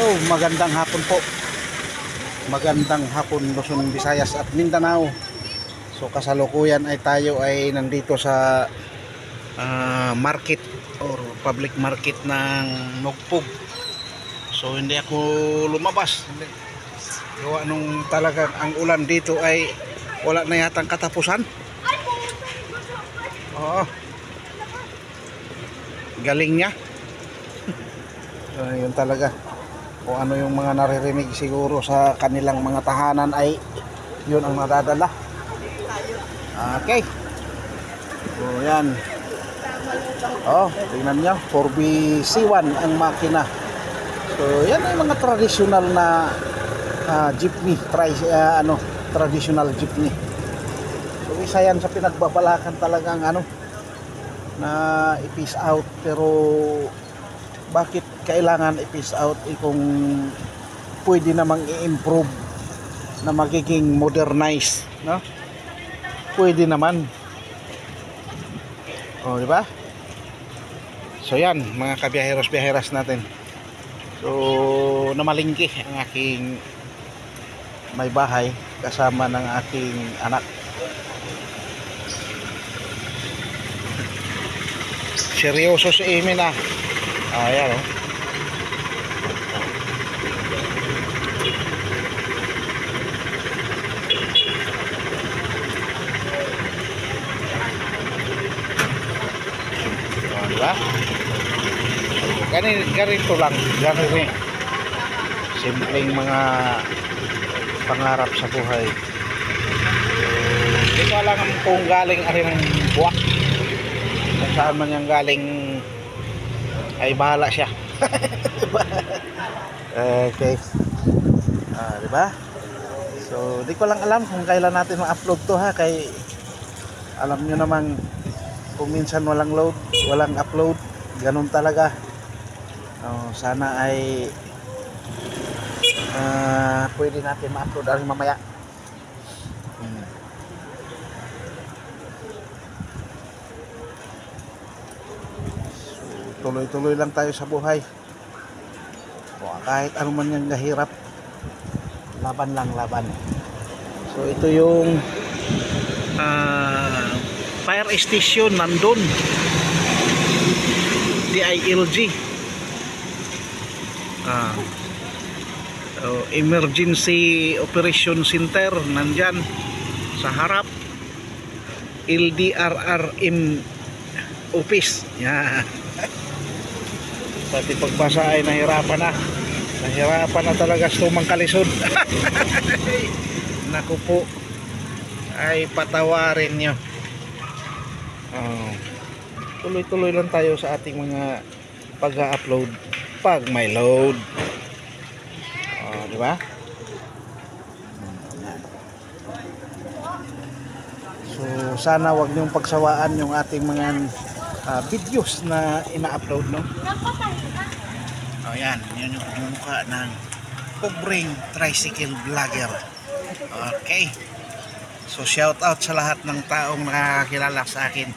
So, magandang hapon po. Magandang hapon Luzon, Visayas at Mindanao. So, kasalukuyan ay tayo ay nandito sa market or public market ng Nugpog. So, hindi ako lumabas. Gawa nung talagang ang ulan dito ay wala na yatang katapusan. Oo. Galing niya. Yun talaga. Kung ano yung mga naririnig siguro sa kanilang mga tahanan ay yun ang nadadala. Okay. So yan. Tingnan nyo, 4BC1 ang makina. So yan ay mga traditional na jeepney, traditional jeepney. So isa yan sa pinagbabalakan talagang na i-peace out, pero bakit kailangan i-peace out kung pwede namang i-improve na magiging modernized, no? Pwede naman. Di ba? So yan, mga kabiyaheros-biyaheras natin. So namalingki ang aking may bahay kasama ng aking anak. Seryoso si Amy na. Ayan diba? Ganito lang. Ganito simpleng mga pangarap sa buhay. Hindi ko alam kung galing ng buwak. Kung saan man yung galing ay bahala siya. Okay. Diba? So di ko lang alam kung kailan natin ma-upload to kay alam nyo namang kung minsan walang load, walang upload, ganun talaga. Sana ay pwede natin ma-upload mamaya. Tuloy-tuloy lang tayo sa buhay. Kahit ano man yung gahirap, laban lang, laban. So ito yung fire station nandun, DILG. Emergency Operation Center nandyan sa harap. LDRRM office. Yan. Pati pagbasa ay nahirapan na talaga sumang kalisod. Naku po, ay patawarin nyo. Tuloy-tuloy lang tayo sa ating mga pag-upload pag may load. Diba? So sana wag niyong pagsawaan yung ating mga videos na ina-upload, no? Yan, yun yung mukha ng pobreng tricycle vlogger. Okay. So shout out sa lahat ng taong nakakilala sa akin,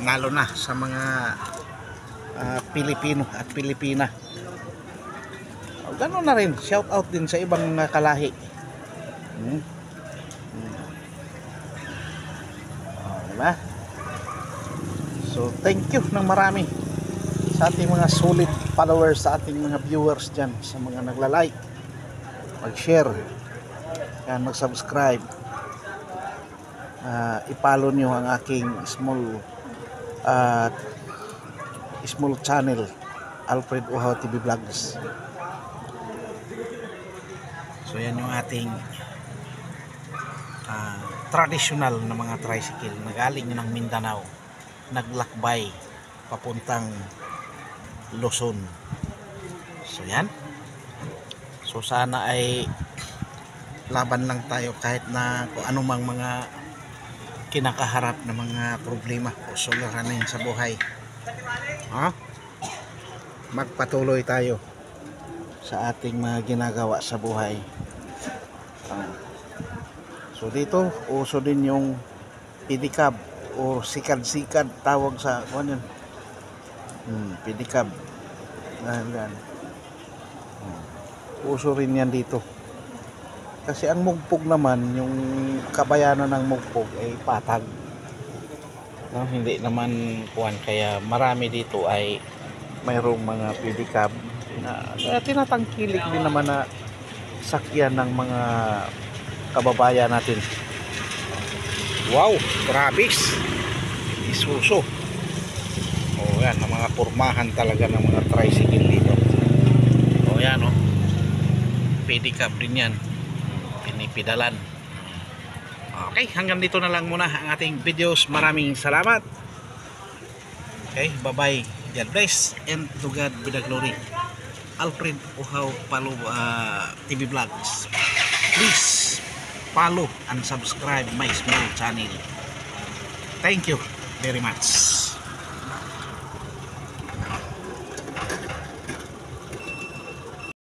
lalo na sa mga Pilipino at Pilipina. Ganoon na rin, shout out din sa ibang kalahi. Diba? So thank you ng marami sa ating mga solid followers, sa ating mga viewers dyan, sa mga nagla-like, mag-share, yan, mag-subscribe. I-follow nyo ang aking small channel, Alfred Uhaw TV Vlogs. So yan yung ating traditional na mga tricycle na galing ng Mindanao, naglakbay papuntang Luzon. So yan. So sana ay laban lang tayo kahit na kung anumang mga kinakaharap na mga problema o suliranin sa buhay. Magpatuloy tayo sa ating mga ginagawa sa buhay. So dito uso din yung pedicab o sikad-sikad tawag sa pedicab. Yan. Uso rin yan dito. Kasi ang mugpog naman, yung kabayanan ng mugpog ay patag. No, hindi naman kuwan, kaya marami dito ay mayroong mga pedicab na tinatangkilik din naman na sakyan ng mga kababayan natin. Wow, grabis. Isuso. Oh, yan, ang mga pormahan talaga ng mga tricycle dito. Oh, yan, oh. Pedicab din yan. Pinipidalan. Okay, hanggang dito na lang muna ang ating videos. Maraming salamat. Okay, bye-bye. God bless and to God be the glory. Alfred Uhaw Palo TV Vlogs. Please follow and subscribe my small channel. Thank you very much.